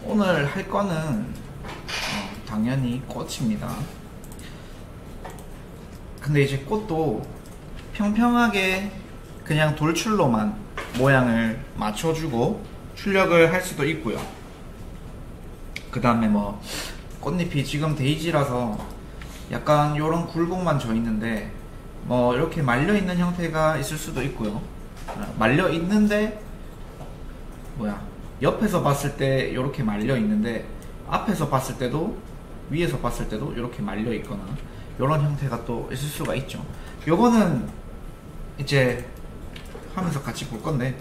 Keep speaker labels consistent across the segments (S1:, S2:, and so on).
S1: 오늘 할 거는 당연히 꽃입니다. 근데 이제 꽃도 평평하게 그냥 돌출로만 모양을 맞춰주고 출력을 할 수도 있고요. 그 다음에 뭐 꽃잎이 지금 데이지라서 약간 요런 굴곡만 져 있는데 뭐 이렇게 말려 있는 형태가 있을 수도 있고요. 말려 있는데 옆에서 봤을 때 이렇게 말려 있는데 앞에서 봤을 때도 위에서 봤을 때도 이렇게 말려 있거나 이런 형태가 또 있을 수가 있죠. 요거는 이제 하면서 같이 볼 건데,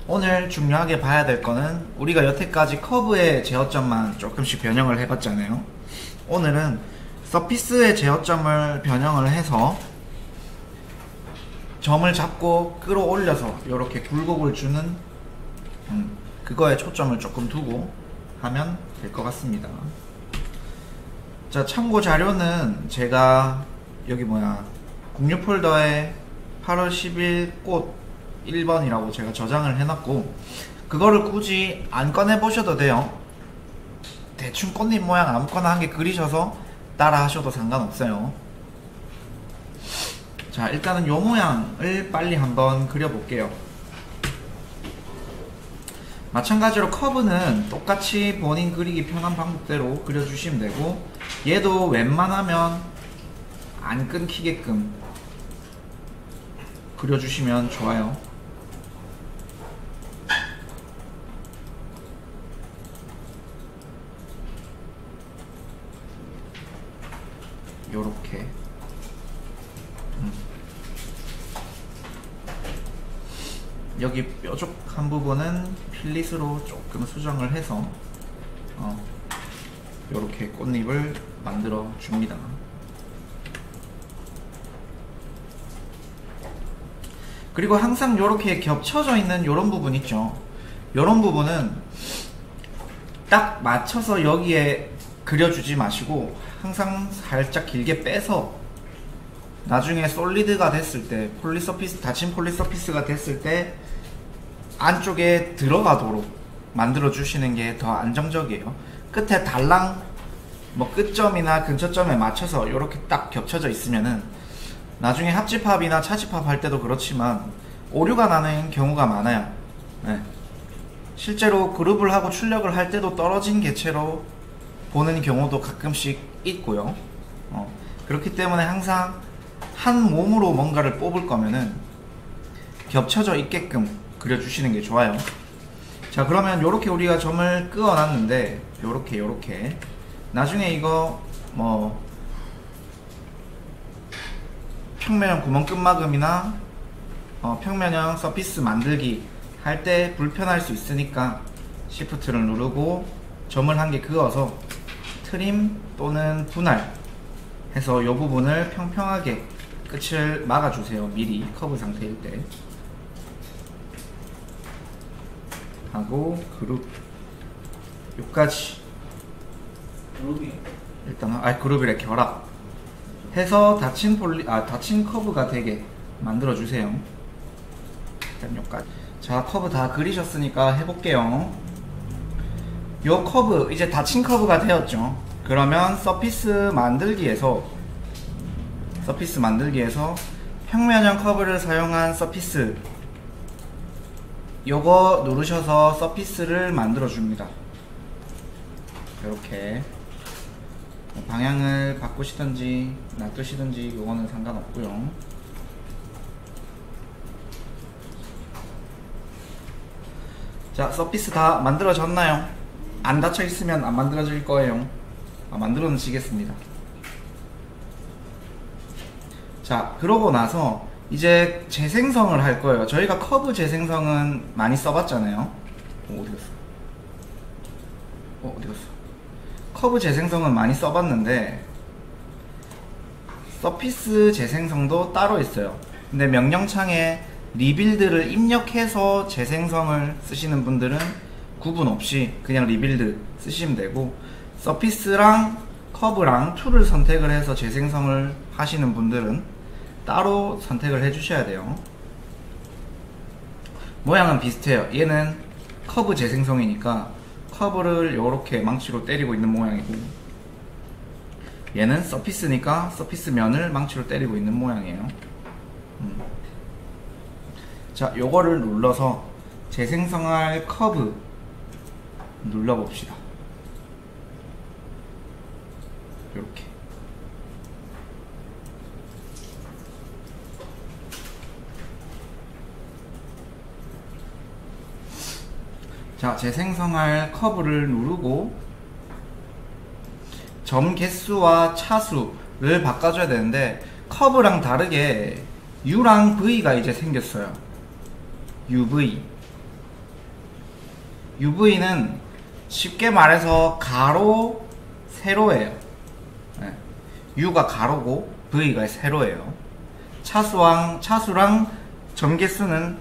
S1: 오늘 중요하게 봐야 될 거는 우리가 여태까지 커브의 제어점만 조금씩 변형을 해봤잖아요. 오늘은 서피스의 제어점을 변형을 해서 점을 잡고 끌어올려서 이렇게 굴곡을 주는 그거에 초점을 조금 두고 하면 될 것 같습니다. 자, 참고 자료는 제가 여기 공유 폴더에 8월 10일 꽃 1번이라고 제가 저장을 해놨고, 그거를 굳이 안 꺼내 보셔도 돼요. 대충 꽃잎 모양 아무거나 한 개 그리셔서 따라 하셔도 상관없어요. 자, 일단은 요 모양을 빨리 한번 그려볼게요. 마찬가지로 커브는 똑같이 본인 그리기 편한 방법대로 그려주시면 되고, 얘도 웬만하면 안 끊기게끔 그려주시면 좋아요. 요렇게 여기 뾰족한 부분은 필릿으로 조금 수정을 해서 요렇게 꽃잎을 만들어 줍니다. 그리고 항상 요렇게 겹쳐져 있는 요런 부분 있죠. 요런 부분은 딱 맞춰서 여기에 그려주지 마시고 항상 살짝 길게 빼서 나중에 솔리드가 됐을 때, 닫힌 폴리서피스가 됐을 때 안쪽에 들어가도록 만들어 주시는 게 더 안정적이에요. 끝에 달랑 끝점이나 근처점에 맞춰서 이렇게 딱 겹쳐져 있으면은 나중에 합집합이나 차집합 할 때도 그렇지만 오류가 나는 경우가 많아요. 네. 실제로 그룹을 하고 출력을 할 때도 떨어진 개체로 보는 경우도 가끔씩 있고요. 그렇기 때문에 항상 한 몸으로 뭔가를 뽑을 거면은 겹쳐져 있게끔 그려주시는 게 좋아요. 자, 그러면 요렇게 우리가 점을 그어 놨는데 요렇게 나중에 이거 평면형 구멍 끝마금이나 평면형 서피스 만들기 할 때 불편할 수 있으니까 시프트를 누르고 점을 한 개 그어서 트림 또는 분할 해서 이 부분을 평평하게 끝을 막아주세요. 미리 커브 상태일 때 하고, 그룹 요까지 일단 그룹이래 결합 해서 닫힌 커브가 되게 만들어 주세요. 일단 요까지. 자, 커브 다 그리셨으니까 해볼게요. 요 커브 이제 닫힌 커브가 되었죠. 그러면 서피스 만들기에서 평면형 커브를 사용한 서피스 요거 누르셔서 서피스를 만들어 줍니다. 이렇게 방향을 바꾸시든지 놔두시든지 요거는 상관없고요. 자, 서피스 다 만들어졌나요? 안 닫혀 있으면 안 만들어질 거예요. 만들어지겠습니다. 자, 그러고 나서 이제 재생성을 할 거예요. 저희가 커브 재생성은 많이 써봤잖아요. 어디 갔어? 커브 재생성은 많이 써봤는데 서피스 재생성도 따로 있어요. 근데 명령창에 리빌드를 입력해서 재생성을 쓰시는 분들은 구분 없이 그냥 리빌드 쓰시면 되고, 서피스랑 커브랑 툴을 선택을 해서 재생성을 하시는 분들은 따로 선택을 해 주셔야 돼요. 모양은 비슷해요. 얘는 커브 재생성이니까 커브를 이렇게 망치로 때리고 있는 모양이고, 얘는 서피스니까 서피스 면을 망치로 때리고 있는 모양이에요. 자, 요거를 눌러서 재생성할 커브 눌러봅시다. 이렇게. 자, 재생성할 커브를 누르고 점 개수와 차수를 바꿔줘야 되는데, 커브랑 다르게 U랑 V가 이제 생겼어요. UV는 쉽게 말해서 가로, 세로예요. 네. U가 가로고 V가 세로예요. 차수랑 점개수는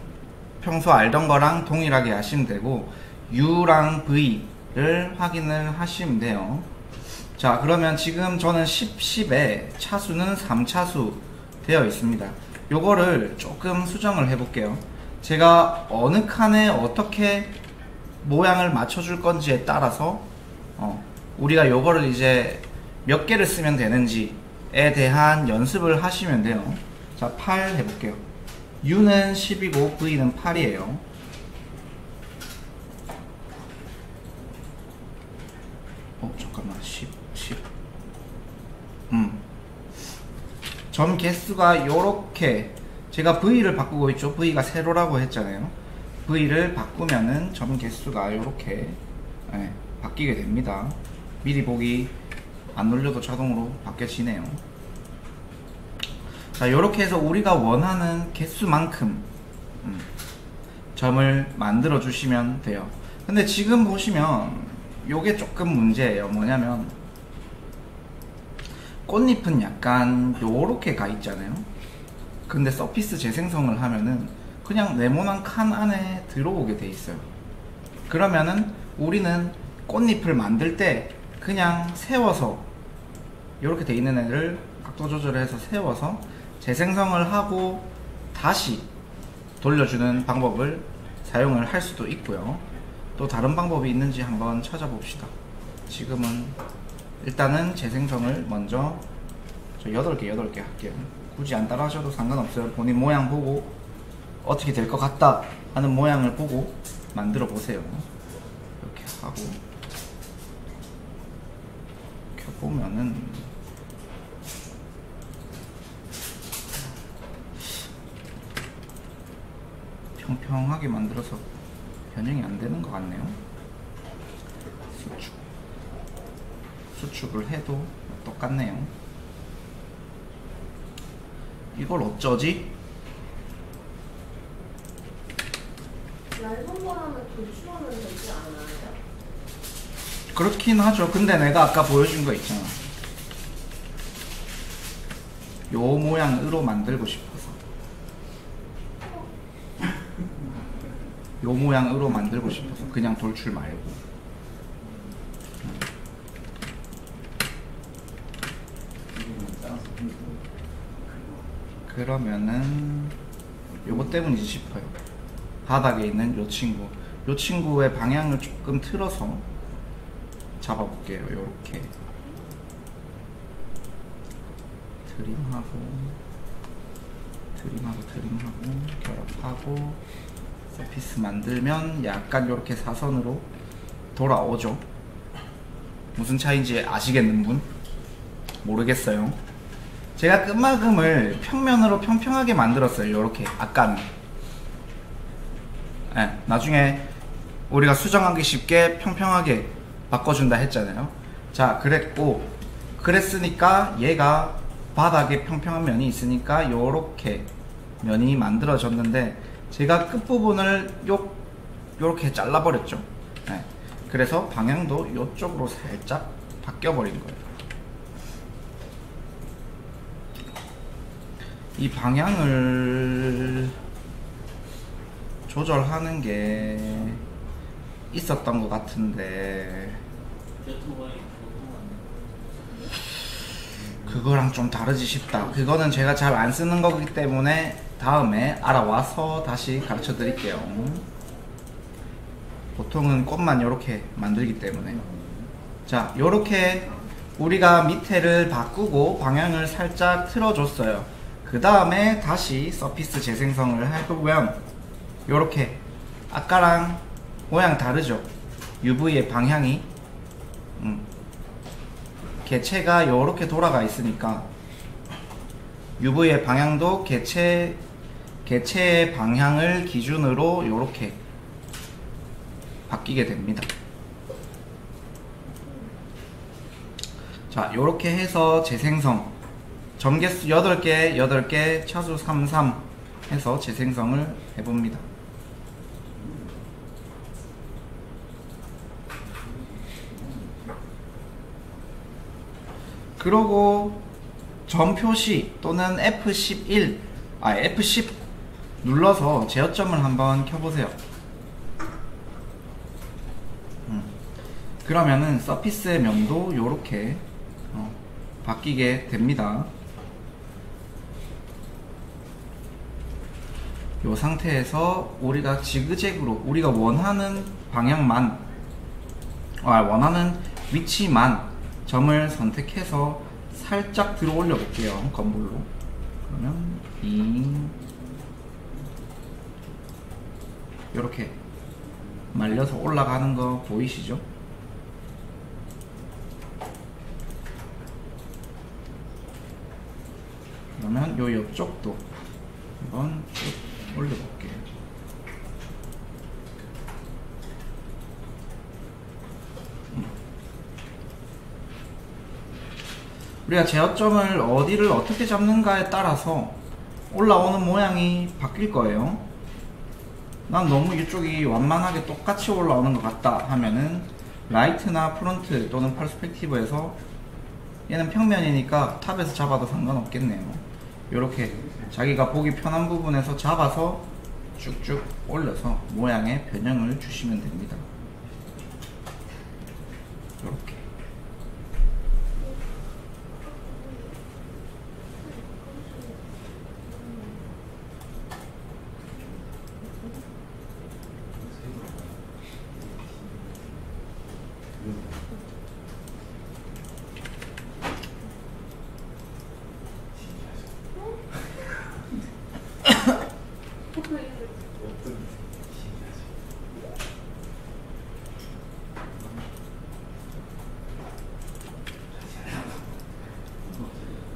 S1: 평소 알던 거랑 동일하게 하시면 되고, U랑 V를 확인을 하시면 돼요. 자, 그러면 지금 저는 10에 차수는 3차수 되어 있습니다. 요거를 조금 수정을 해 볼게요. 제가 어느 칸에 어떻게 모양을 맞춰줄 건지에 따라서 우리가 요거를 이제 몇 개를 쓰면 되는지에 대한 연습을 하시면 돼요. 자, 8 해볼게요. U는 10이고 V는 8이에요. 잠깐만, 10. 점 개수가 요렇게, 제가 V를 바꾸고 있죠. V가 세로라고 했잖아요. V를 바꾸면은 점 개수가 요렇게 바뀌게 됩니다. 미리 보기 안 눌려도 자동으로 바뀌어지네요. 자, 요렇게 해서 우리가 원하는 개수만큼 점을 만들어 주시면 돼요. 근데 지금 보시면 요게 조금 문제예요. 뭐냐면 꽃잎은 약간 요렇게 가 있잖아요. 근데 서피스 재생성을 하면은 그냥 네모난 칸 안에 들어오게 돼 있어요. 그러면은 우리는 꽃잎을 만들 때 그냥 세워서, 요렇게 돼 있는 애를 각도 조절해서 세워서 재생성을 하고 다시 돌려주는 방법을 사용을 할 수도 있고요. 또 다른 방법이 있는지 한번 찾아봅시다. 지금은 일단은 재생성을 먼저 저 8개 할게요. 굳이 안 따라 하셔도 상관없어요. 본인 모양 보고 어떻게 될 것 같다 하는 모양을 보고 만들어 보세요. 이렇게 하고 켜보면은 평평하게 만들어서 변형이 안 되는 것 같네요. 수축을 해도 똑같네요. 이걸 어쩌지?
S2: 얇은 거라면 돌출하면 되지 않아요?
S1: 그렇긴 하죠. 근데 내가 아까 보여준 거 있잖아. 요 모양으로 만들고 싶어서. 요 모양으로 만들고 싶어서. 그냥 돌출 말고. 그러면은 요거 때문이지 싶어요. 바닥에 있는 요 친구의 방향을 조금 틀어서 잡아볼게요. 요렇게 트림하고 결합하고 서피스 만들면 약간 요렇게 사선으로 돌아오죠. 무슨 차이인지 아시겠는 분? 모르겠어요. 제가 끝마금을 평면으로 평평하게 만들었어요. 요렇게 아까는. 나중에 우리가 수정하기 쉽게 평평하게 바꿔준다 했잖아요. 자, 그랬으니까 얘가 바닥에 평평한 면이 있으니까 요렇게 면이 만들어졌는데, 제가 끝부분을 요렇게 잘라버렸죠. 그래서 방향도 요쪽으로 살짝 바뀌어버린 거예요. 이 방향을 조절하는 게 있었던 것 같은데 그거랑 좀 다르지 싶다. 그거는 제가 잘 안 쓰는 거기 때문에 다음에 알아와서 다시 가르쳐 드릴게요. 보통은 꽃만 이렇게 만들기 때문에. 자, 요렇게 우리가 밑에를 바꾸고 방향을 살짝 틀어줬어요. 그 다음에 다시 서피스 재생성을 해보면 요렇게 아까랑 모양 다르죠? UV의 방향이 개체가 요렇게 돌아가 있으니까 UV의 방향도 개체의 방향을 기준으로 요렇게 바뀌게 됩니다. 자, 요렇게 해서 재생성 점개수 8개 차수 33 해서 재생성을 해봅니다. 그러고 점 표시 또는 F11 F10 눌러서 제어점을 한번 켜보세요. 그러면은 서피스의 면도 요렇게 바뀌게 됩니다. 이 상태에서 우리가 지그재그로 우리가 원하는 방향만 원하는 위치만 점을 선택해서 살짝 들어 올려 볼게요. 건물로. 그러면 이렇게 말려서 올라가는 거 보이시죠? 그러면 요 옆쪽도 한번 쭉 올려볼게요. 우리가 제어점을 어디를 어떻게 잡는가에 따라서 올라오는 모양이 바뀔 거예요. 난 너무 이쪽이 완만하게 똑같이 올라오는 것 같다 하면은 라이트나 프론트 또는 퍼스펙티브에서 얘는 평면이니까 탑에서 잡아도 상관없겠네요. 이렇게 자기가 보기 편한 부분에서 잡아서 쭉쭉 올려서 모양의 변형을 주시면 됩니다. 이렇게.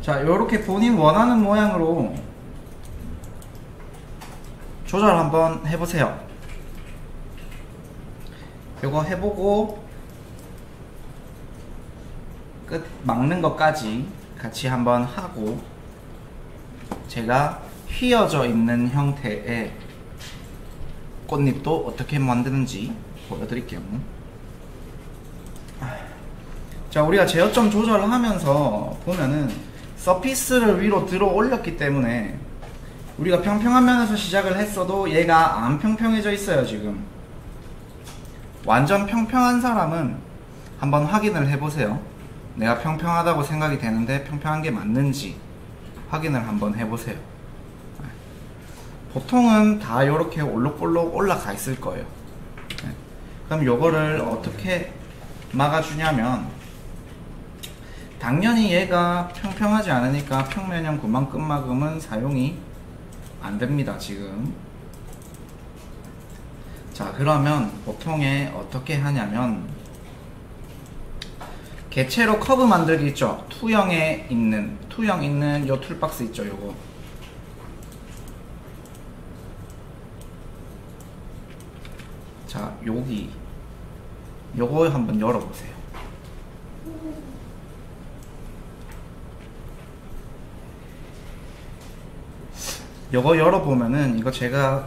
S1: 자, 요렇게 본인 원하는 모양으로 조절 한번 해보세요. 요거 해보고 끝 막는 것까지 같이 한번 하고 제가 휘어져 있는 형태의 꽃잎도 어떻게 만드는지 보여드릴게요. 자, 우리가 제어점 조절을 하면서 보면은 서피스를 위로 들어 올렸기 때문에 우리가 평평한 면에서 시작을 했어도 얘가 안 평평해져 있어요. 지금 완전 평평한 사람은 한번 확인을 해보세요. 내가 평평하다고 생각이 되는데 평평한 게 맞는지 확인을 한번 해보세요. 보통은 다 이렇게 올록볼록 올라가 있을 거예요. 그럼 요거를 어떻게 막아주냐면 당연히 얘가 평평하지 않으니까 평면형 구멍 끝막음은 사용이 안 됩니다. 지금. 자, 그러면 보통에 어떻게 하냐면 개체로 커브 만들기 있죠. 투영 있는 요 툴박스 있죠. 요거. 자, 여기 요거 한번 열어보세요. 요거 열어보면은 이거 제가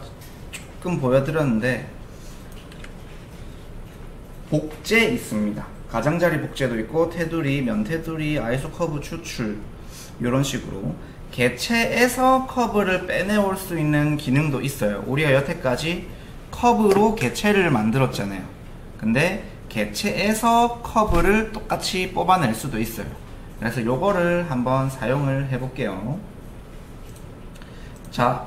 S1: 조금 보여드렸는데 복제 있습니다. 가장자리 복제도 있고 테두리, 면테두리, 아이소 커브 추출 이런 식으로 개체에서 커브를 빼내올 수 있는 기능도 있어요. 우리가 여태까지 커브로 개체를 만들었잖아요. 근데 개체에서 커브를 똑같이 뽑아낼 수도 있어요. 그래서 요거를 한번 사용을 해볼게요. 자,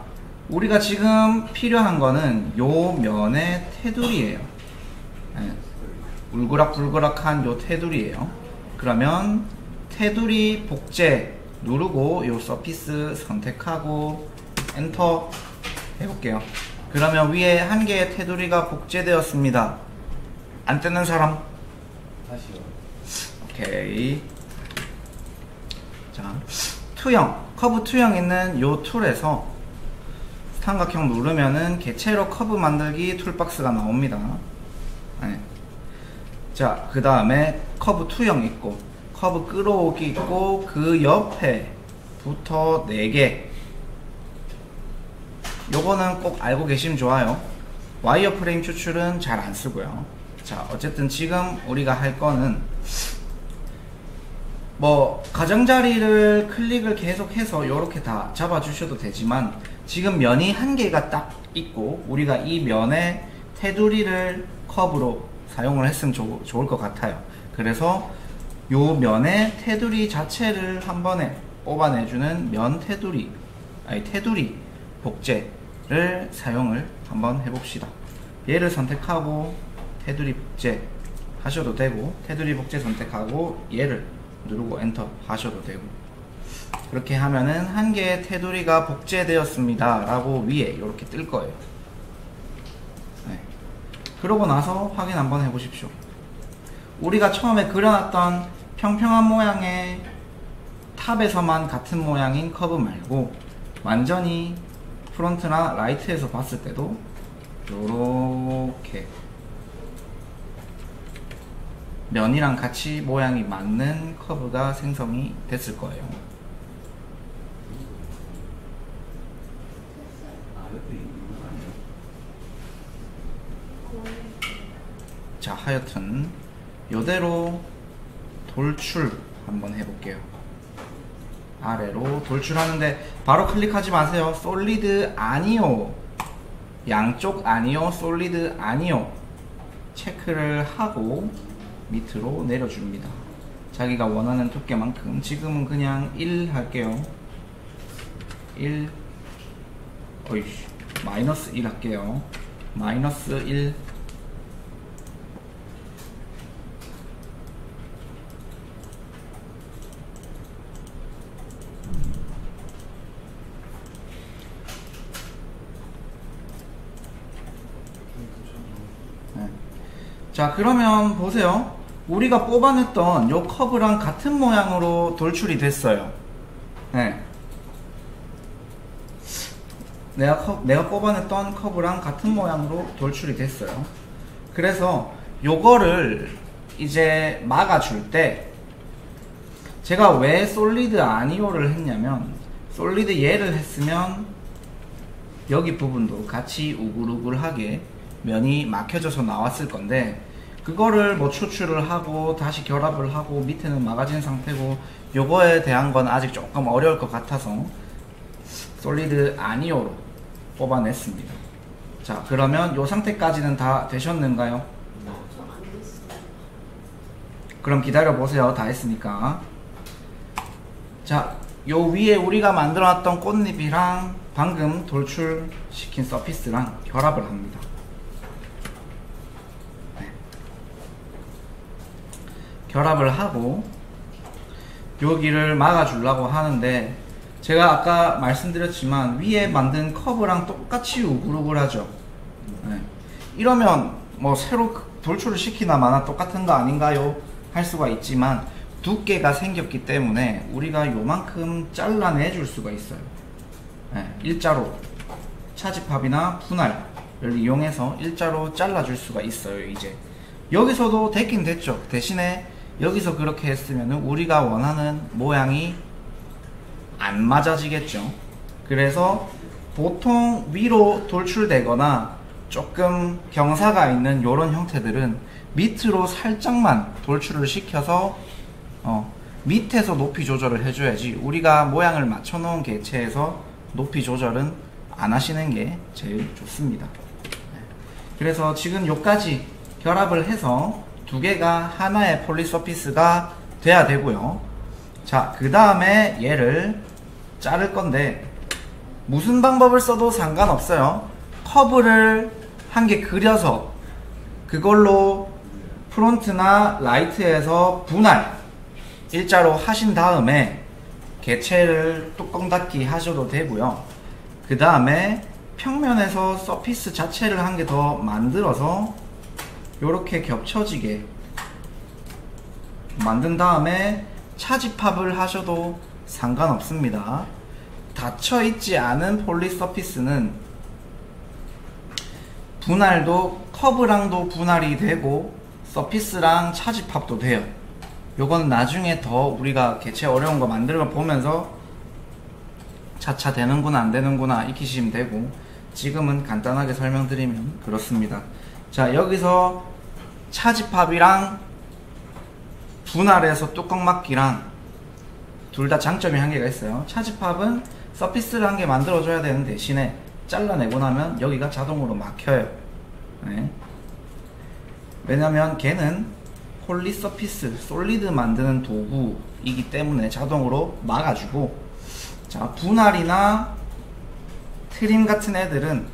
S1: 우리가 지금 필요한 거는 요 면의 테두리예요. 네. 울그락불그락한 요 테두리예요. 그러면 테두리 복제 누르고 요 서피스 선택하고 엔터 해볼게요. 그러면 위에 한 개의 테두리가 복제되었습니다. 안 뜨는 사람?
S3: 다시요.
S1: 오케이. 자, 투영, 커브 투영 있는 요 툴에서 삼각형 누르면은 개체로 커브 만들기 툴박스가 나옵니다. 네. 자, 그 다음에 커브 투영 있고 커브 끌어오기 있고 그 옆에 부터 4개. 요거는 꼭 알고 계시면 좋아요. 와이어 프레임 추출은 잘 안 쓰고요. 자, 어쨌든 지금 우리가 할 거는 뭐 가장자리를 클릭을 계속해서 요렇게 다 잡아 주셔도 되지만 지금 면이 한 개가 딱 있고 우리가 이 면에 테두리를 커브로 사용을 했으면 좋을 것 같아요. 그래서 요 면의 테두리 자체를 한 번에 뽑아내주는 면 테두리, 테두리 복제를 사용을 한번 해봅시다. 얘를 선택하고 테두리 복제 하셔도 되고, 테두리 복제 선택하고 얘를 누르고 엔터 하셔도 되고, 그렇게 하면은 한 개의 테두리가 복제되었습니다 라고 위에 이렇게 뜰 거예요. 네. 그러고 나서 확인 한번 해보십시오. 우리가 처음에 그려놨던 평평한 모양의 탑에서만 같은 모양인 커브 말고 완전히 프론트나 라이트에서 봤을 때도 요렇게 면이랑 같이 모양이 맞는 커브가 생성이 됐을 거예요. 자, 하여튼 요대로 돌출 한번 해볼게요. 아래로 돌출하는데 바로 클릭하지 마세요. 솔리드 아니요, 양쪽 아니요, 솔리드 아니요 체크를 하고 밑으로 내려줍니다. 자기가 원하는 두께만큼. 지금은 그냥 1 할게요. 1, 어이씨, 마이너스 1 할게요. 마이너스 1. 자, 그러면 보세요. 우리가 뽑아냈던 요 커브랑 같은 모양으로 돌출이 됐어요. 네. 내가 뽑아냈던 커브랑 같은 모양으로 돌출이 됐어요. 그래서 요거를 이제 막아줄 때 제가 왜 솔리드 아니오를 했냐면, 솔리드 얘를 했으면 여기 부분도 같이 우글우글하게 면이 막혀져서 나왔을 건데, 그거를 뭐 추출을 하고 다시 결합을 하고 밑에는 막아진 상태고, 요거에 대한 건 아직 조금 어려울 것 같아서 솔리드 아니오로 뽑아냈습니다. 자, 그러면 요 상태까지는 다 되셨는가요?
S2: 저안 됐어요.
S1: 그럼 기다려 보세요. 다 했으니까. 자, 요 위에 우리가 만들어놨던 꽃잎이랑 방금 돌출시킨 서피스랑 결합을 합니다. 결합을 하고 여기를 막아주려고 하는데, 제가 아까 말씀드렸지만 위에 만든 커브랑 똑같이 우글우글하죠. 네. 이러면 뭐 새로 돌출을 시키나 마나 똑같은 거 아닌가요? 할 수가 있지만 두께가 생겼기 때문에 우리가 요만큼 잘라내 줄 수가 있어요. 네. 일자로 차집합이나 분할을 이용해서 일자로 잘라줄 수가 있어요. 이제 여기서도 됐긴 됐죠. 대신에 여기서 그렇게 했으면 우리가 원하는 모양이 안 맞아지겠죠. 그래서 보통 위로 돌출되거나 조금 경사가 있는 이런 형태들은 밑으로 살짝만 돌출을 시켜서 밑에서 높이 조절을 해줘야지, 우리가 모양을 맞춰 놓은 개체에서 높이 조절은 안 하시는 게 제일 좋습니다. 그래서 지금 요까지 결합을 해서 두 개가 하나의 폴리 서피스가 돼야 되고요. 자, 그 다음에 얘를 자를 건데 무슨 방법을 써도 상관없어요. 커브를 한 개 그려서 그걸로 프론트나 라이트에서 분할 일자로 하신 다음에 개체를 뚜껑 닫기 하셔도 되고요. 그 다음에 평면에서 서피스 자체를 한 개 더 만들어서 이렇게 겹쳐지게 만든 다음에 차집합을 하셔도 상관없습니다. 닫혀있지 않은 폴리 서피스는 분할도 커브랑도 분할이 되고 서피스랑 차집합도 돼요. 요건 나중에 더 우리가 개체 어려운 거 만들어 보면서 차차 되는구나 안 되는구나 익히시면 되고, 지금은 간단하게 설명드리면 그렇습니다. 자, 여기서 차집합이랑 분할해서 뚜껑 막기랑 둘 다 장점이 한 개가 있어요. 차집합은 서피스를 한 개 만들어줘야 되는 대신에 잘라내고 나면 여기가 자동으로 막혀요. 네. 왜냐면 걔는 폴리 서피스, 솔리드 만드는 도구이기 때문에 자동으로 막아주고, 자, 분할이나 트림 같은 애들은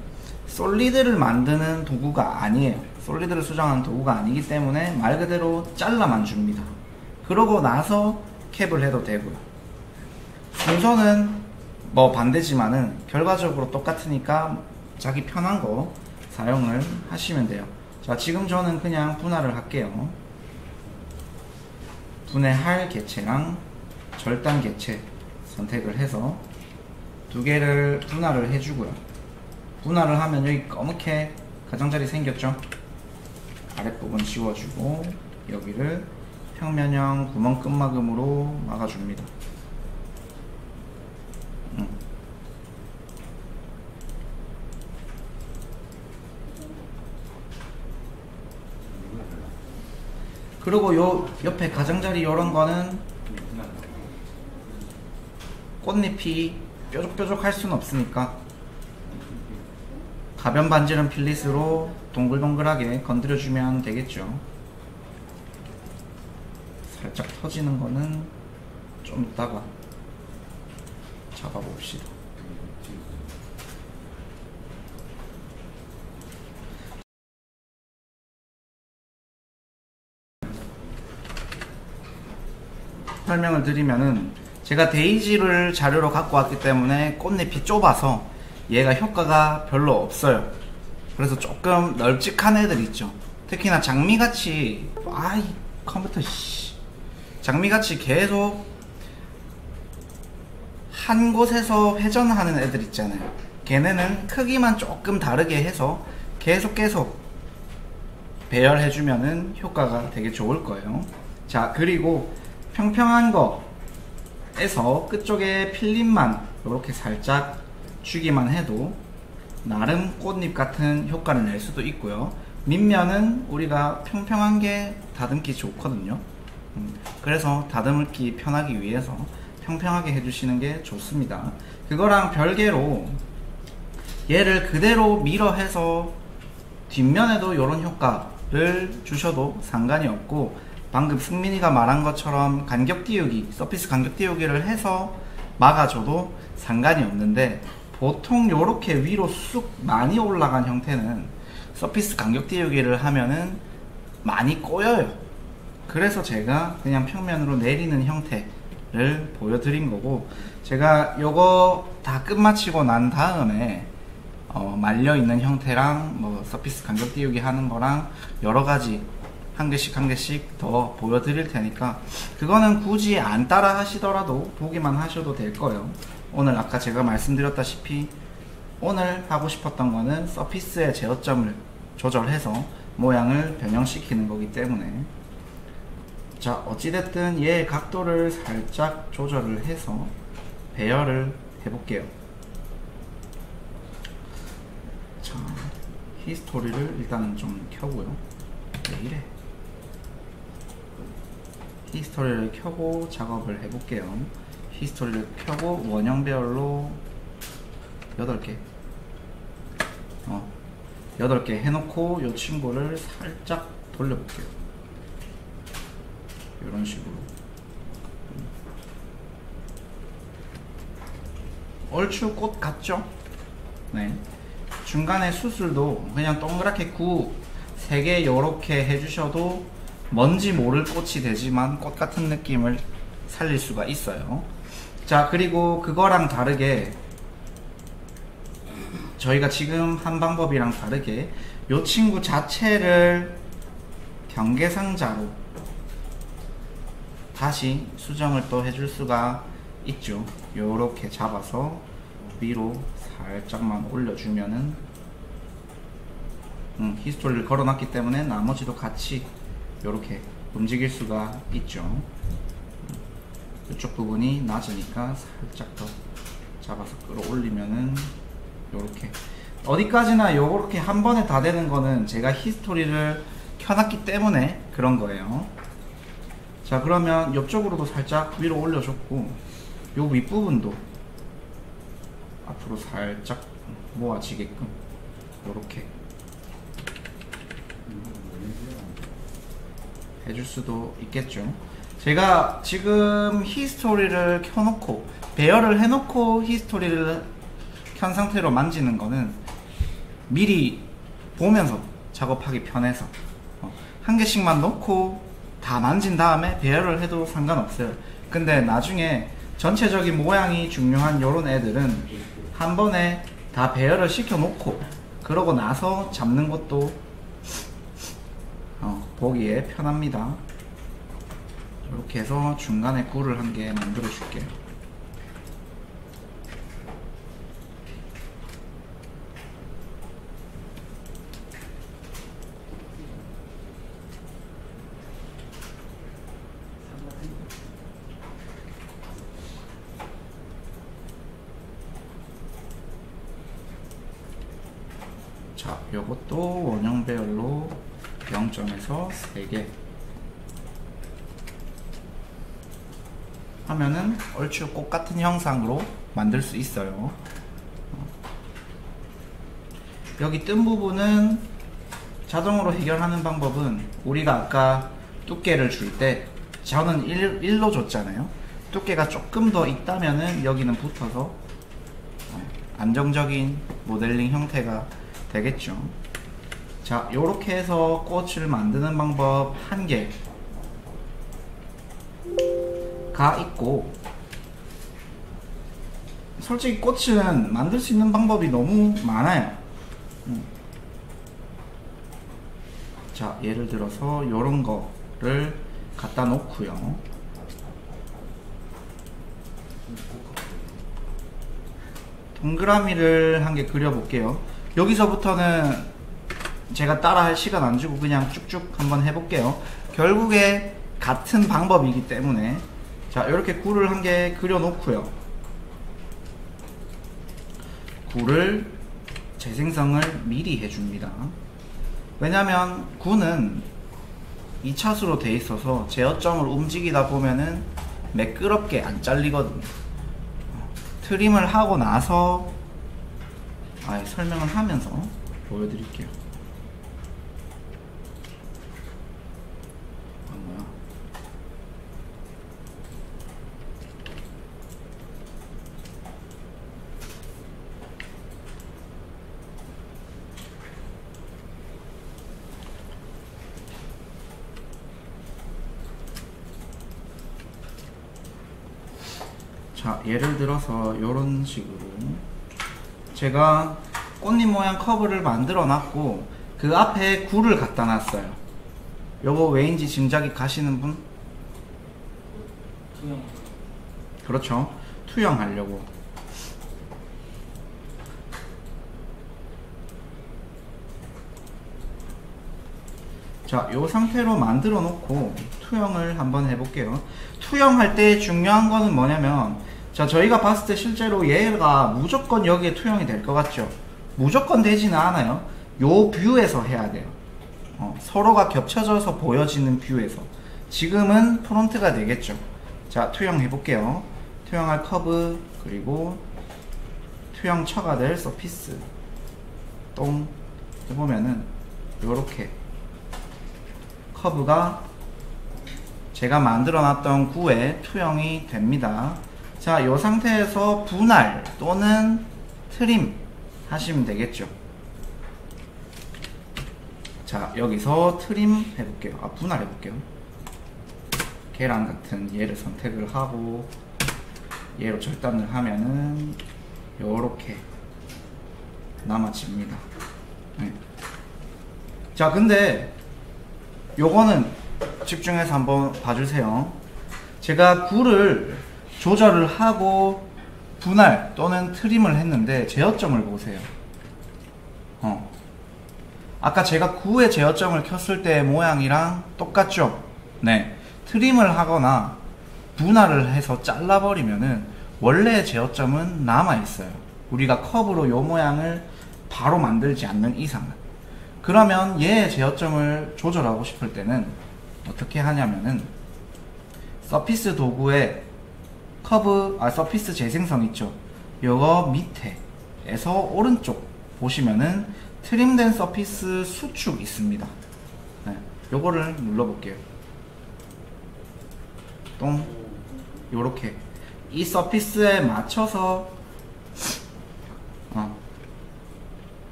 S1: 솔리드를 만드는 도구가 아니에요. 솔리드를 수정하는 도구가 아니기 때문에 말 그대로 잘라만 줍니다. 그러고 나서 캡을 해도 되고요. 순서는 뭐 반대지만은 결과적으로 똑같으니까 자기 편한 거 사용을 하시면 돼요. 자, 지금 저는 그냥 분할을 할게요. 분해할 개체랑 절단 개체 선택을 해서 두 개를 분할을 해주고요. 분할을 하면 여기 검게 가장자리 생겼죠? 아랫부분 지워주고 여기를 평면형 구멍 끝막음으로 막아줍니다. 그리고 요 옆에 가장자리 요런 거는 꽃잎이 뾰족뾰족 할 수는 없으니까 가변 반지름 필릿으로 동글동글하게 건드려주면 되겠죠. 살짝 터지는 거는 좀 이따가 잡아봅시다. 설명을 드리면은 제가 데이지를 자료로 갖고 왔기 때문에 꽃잎이 좁아서 얘가 효과가 별로 없어요. 그래서 조금 널찍한 애들 있죠. 특히나 장미같이 아이 컴퓨터 씨 장미같이 계속 한 곳에서 회전하는 애들 있잖아요. 걔네는 크기만 조금 다르게 해서 계속 배열해주면은 효과가 되게 좋을 거예요. 자, 그리고 평평한 거에서 끝쪽에 필립만 이렇게 살짝 주기만 해도 나름 꽃잎 같은 효과를 낼 수도 있고요. 밑면은 우리가 평평한 게 다듬기 좋거든요. 그래서 다듬기 편하기 위해서 평평하게 해주시는 게 좋습니다. 그거랑 별개로 얘를 그대로 밀어 해서 뒷면에도 이런 효과를 주셔도 상관이 없고, 방금 승민이가 말한 것처럼 간격 띄우기, 서피스 간격 띄우기를 해서 막아줘도 상관이 없는데, 보통 이렇게 위로 쑥 많이 올라간 형태는 서피스 간격 띄우기를 하면은 많이 꼬여요. 그래서 제가 그냥 평면으로 내리는 형태를 보여드린 거고, 제가 요거 다 끝마치고 난 다음에 말려있는 형태랑 뭐 서피스 간격 띄우기 하는 거랑 여러가지 한 개씩 더 보여드릴 테니까 그거는 굳이 안 따라 하시더라도 보기만 하셔도 될 거예요. 오늘 아까 제가 말씀드렸다시피 오늘 하고 싶었던 거는 서피스의 제어점을 조절해서 모양을 변형시키는 거기 때문에, 자, 어찌됐든 얘의 각도를 살짝 조절을 해서 배열을 해볼게요. 자, 히스토리를 일단은 좀 켜고요. 왜 이래? 히스토리를 켜고 작업을 해볼게요. 히스토리를 켜고 원형 배열로 8개 8개 해놓고 이 친구를 살짝 돌려볼게요. 이런 식으로 얼추 꽃 같죠? 네. 중간에 수술도 그냥 동그랗게 3개 요렇게 해주셔도 뭔지 모를 꽃이 되지만 꽃 같은 느낌을 살릴 수가 있어요. 자, 그리고 그거랑 다르게 저희가 지금 한 방법이랑 다르게 요 친구 자체를 경계상자로 다시 수정을 또 해줄 수가 있죠. 요렇게 잡아서 위로 살짝만 올려주면은 히스토리를 걸어놨기 때문에 나머지도 같이 요렇게 움직일 수가 있죠. 이쪽 부분이 낮으니까 살짝 더 잡아서 끌어올리면은 요렇게 어디까지나 요렇게 한 번에 다 되는 거는 제가 히스토리를 켜놨기 때문에 그런 거예요. 자, 그러면 옆쪽으로도 살짝 위로 올려줬고 요 윗부분도 앞으로 살짝 모아지게끔 요렇게 해줄 수도 있겠죠. 제가 지금 히스토리를 켜놓고 배열을 해놓고 히스토리를 켠 상태로 만지는 거는 미리 보면서 작업하기 편해서 한 개씩만 놓고 다 만진 다음에 배열을 해도 상관없어요. 근데 나중에 전체적인 모양이 중요한 요런 애들은 한 번에 다 배열을 시켜 놓고 그러고 나서 잡는 것도 보기에 편합니다. 이렇게 해서 중간에 굴을 한 개 만들어 줄게요. 자, 요것도 원형 배열로 0점에서 3개 하면은 얼추 꽃 같은 형상으로 만들 수 있어요. 여기 뜬 부분은 자동으로 해결하는 방법은 우리가 아까 두께를 줄 때 저는 1로 줬잖아요. 두께가 조금 더 있다면은 여기는 붙어서 안정적인 모델링 형태가 되겠죠. 자, 요렇게 해서 꽃을 만드는 방법 1개가 있고, 솔직히 꽃은 만들 수 있는 방법이 너무 많아요. 자, 예를 들어서 요런 거를 갖다 놓고요. 동그라미를 한 개 그려볼게요. 여기서부터는 제가 따라 할 시간 안 주고 그냥 쭉쭉 한번 해볼게요. 결국에 같은 방법이기 때문에. 자, 이렇게 굴을 한 개 그려 놓고요. 굴을 재생성을 미리 해줍니다. 왜냐면 굴은 2차수로 돼 있어서 제어점을 움직이다 보면은 매끄럽게 안 잘리거든요. 트림을 하고 나서 설명을 하면서 보여드릴게요. 자, 예를 들어서 이런 식으로 제가 꽃잎 모양 커브를 만들어 놨고 그 앞에 굴을 갖다 놨어요. 요거 왜인지 짐작이 가시는 분?
S3: 투영.
S1: 그렇죠. 투영하려고. 자, 요 상태로 만들어 놓고 투영을 한번 해볼게요. 투영할 때 중요한 거는 뭐냐면, 자, 저희가 봤을 때 실제로 얘가 무조건 여기에 투영이 될 것 같죠? 무조건 되지는 않아요. 요 뷰에서 해야 돼요. 서로가 겹쳐져서 보여지는 뷰에서. 지금은 프론트가 되겠죠. 자, 투영 해볼게요. 투영할 커브, 그리고 투영 처가 될 서피스 똥 해보면은 요렇게 커브가 제가 만들어 놨던 구에 투영이 됩니다. 자, 이 상태에서 분할 또는 트림 하시면 되겠죠. 자, 여기서 트림 해볼게요. 분할 해볼게요. 계란 같은 얘를 선택을 하고 얘로 절단을 하면은 요렇게 남아집니다. 네. 자, 근데 요거는 집중해서 한번 봐주세요. 제가 굴을 조절을 하고 분할 또는 트림을 했는데 제어점을 보세요. 아까 제가 9의 제어점을 켰을 때 모양이랑 똑같죠? 네. 트림을 하거나 분할을 해서 잘라버리면은 원래의 제어점은 남아있어요. 우리가 컵으로 요 모양을 바로 만들지 않는 이상은. 그러면 얘의 제어점을 조절하고 싶을 때는 어떻게 하냐면은 서피스 도구에 서피스 재생성 있죠? 요거 밑에에서 오른쪽 보시면은 트림된 서피스 수축 있습니다. 네, 요거를 눌러볼게요. 똥 요렇게 이 서피스에 맞춰서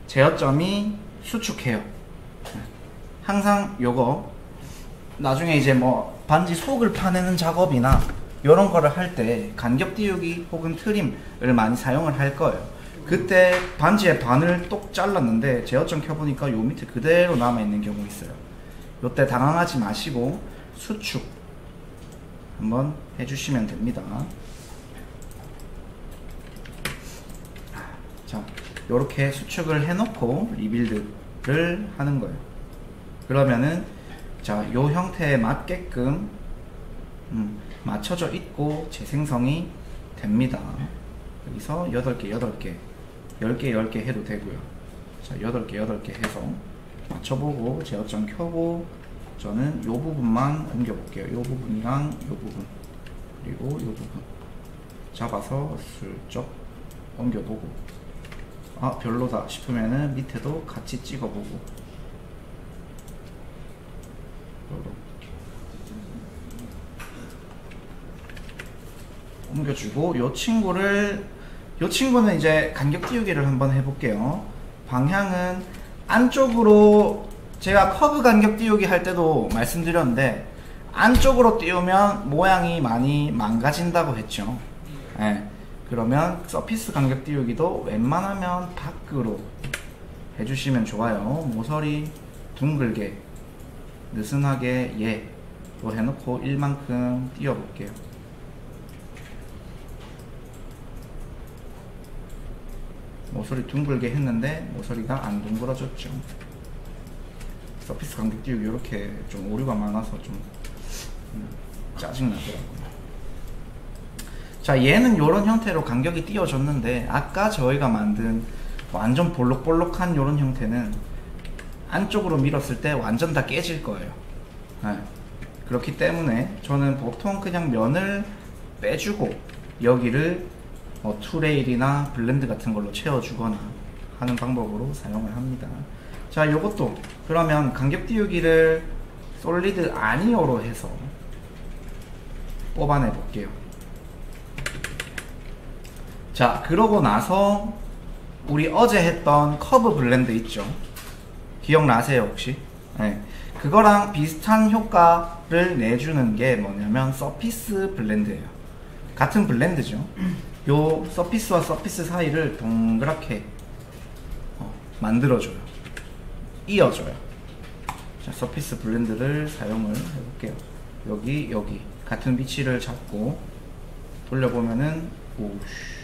S1: 제어점이 수축해요. 네, 항상 요거 나중에 이제 뭐 반지 속을 파내는 작업이나 요런 거를 할 때 간격 띄우기 혹은 트림을 많이 사용을 할 거예요. 그때 반지의 반을 똑 잘랐는데 제어점 켜보니까 요 밑에 그대로 남아있는 경우 있어요. 요때 당황하지 마시고 수축 한번 해주시면 됩니다. 자, 요렇게 수축을 해놓고 리빌드를 하는 거예요. 그러면은 자, 요 형태에 맞게끔 맞춰져 있고 재생성이 됩니다. 여기서 8개, 8개, 10개, 10개 해도 되고요. 자, 8개, 8개 해서 맞춰보고 제어점 켜고 저는 요 부분만 옮겨볼게요. 요 부분이랑 요 부분 그리고 요 부분 잡아서 슬쩍 옮겨보고 별로다 싶으면은 밑에도 같이 찍어보고 요렇게 옮겨주고 요 친구는 이제 간격 띄우기를 한번 해볼게요. 방향은 안쪽으로 제가 커브 간격 띄우기 할 때도 말씀드렸는데 안쪽으로 띄우면 모양이 많이 망가진다고 했죠. 네. 그러면 서피스 간격 띄우기도 웬만하면 밖으로 해주시면 좋아요. 모서리 둥글게 느슨하게 얘로 해놓고 1만큼 띄워볼게요. 모서리 둥글게 했는데 모서리가 안 둥그러졌죠. 서피스 간격 띄우기 이렇게 좀 오류가 많아서 좀 짜증나더라고요. 자, 얘는 이런 형태로 간격이 띄워졌는데 아까 저희가 만든 완전 볼록볼록한 이런 형태는 안쪽으로 밀었을 때 완전 다 깨질 거예요. 네. 그렇기 때문에 저는 보통 그냥 면을 빼주고 여기를 투레일이나 블렌드 같은 걸로 채워주거나 하는 방법으로 사용을 합니다. 자, 요것도 그러면 간격 띄우기를 솔리드 아니오로 해서 뽑아내 볼게요. 자, 그러고 나서 우리 어제 했던 커브 블렌드 있죠? 기억나세요 혹시? 네. 그거랑 비슷한 효과를 내주는 게 뭐냐면 서피스 블렌드예요. 같은 블렌드죠. 요 서피스와 서피스 사이를 동그랗게 만들어줘요. 이어줘요. 자, 서피스 블렌드를 사용을 해볼게요. 여기 같은 위치를 잡고 돌려보면은 오우씨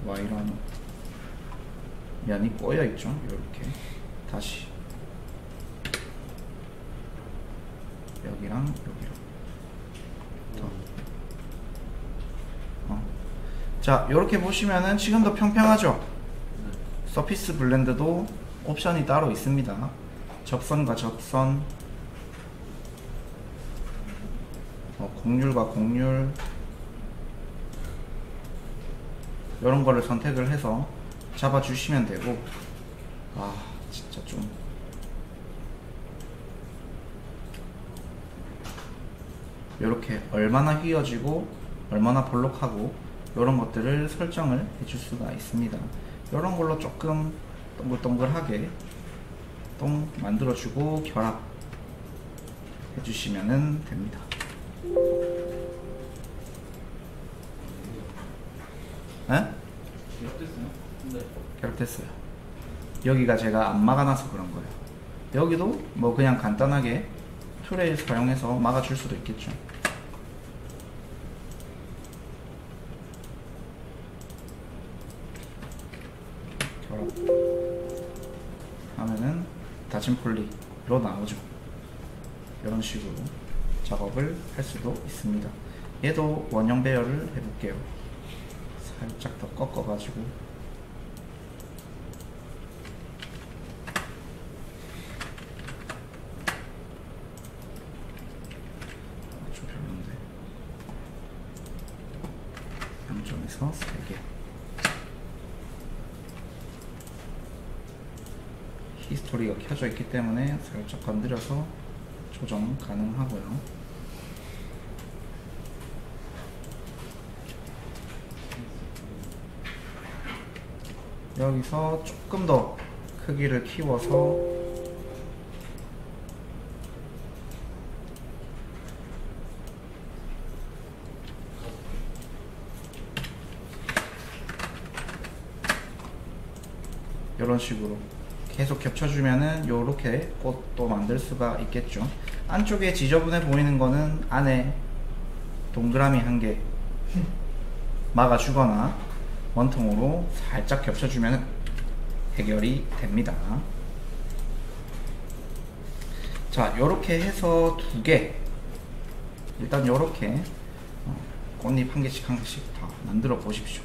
S1: 와이라노 면이 꼬여있죠. 이렇게 다시 여기랑 여기랑 자, 이렇게 보시면은 지금도 평평하죠. 서피스 블렌드도 옵션이 따로 있습니다. 접선과 접선, 곡률과 곡률 이런 거를 선택을 해서 잡아주시면 되고, 진짜 좀 이렇게 얼마나 휘어지고 얼마나 볼록하고 이런 것들을 설정을 해줄 수가 있습니다. 이런 걸로 조금 동글동글하게 똥 만들어주고 결합 해주시면 됩니다. 에? 결합됐어요. 여기가 제가 안 막아놔서 그런 거예요. 여기도 뭐 그냥 간단하게 툴을 사용해서 막아줄 수도 있겠죠. 결합 하면은 닫힌 폴리로 나오죠. 이런 식으로 작업을 할 수도 있습니다. 얘도 원형 배열을 해볼게요. 살짝 더 꺾어가지고 좀 별론데 0점에서 3개 히스토리가 켜져 있기 때문에 살짝 건드려서 조정 가능하고요. 여기서 조금 더 크기를 키워서 이런 식으로 계속 겹쳐주면은 요렇게 꽃도 만들 수가 있겠죠. 안쪽에 지저분해 보이는 거는 안에 동그라미 한 개 막아주거나 원통으로 살짝 겹쳐주면 해결이 됩니다. 자, 요렇게 해서 2개 일단 요렇게 꽃잎 한 개씩 다 만들어 보십시오.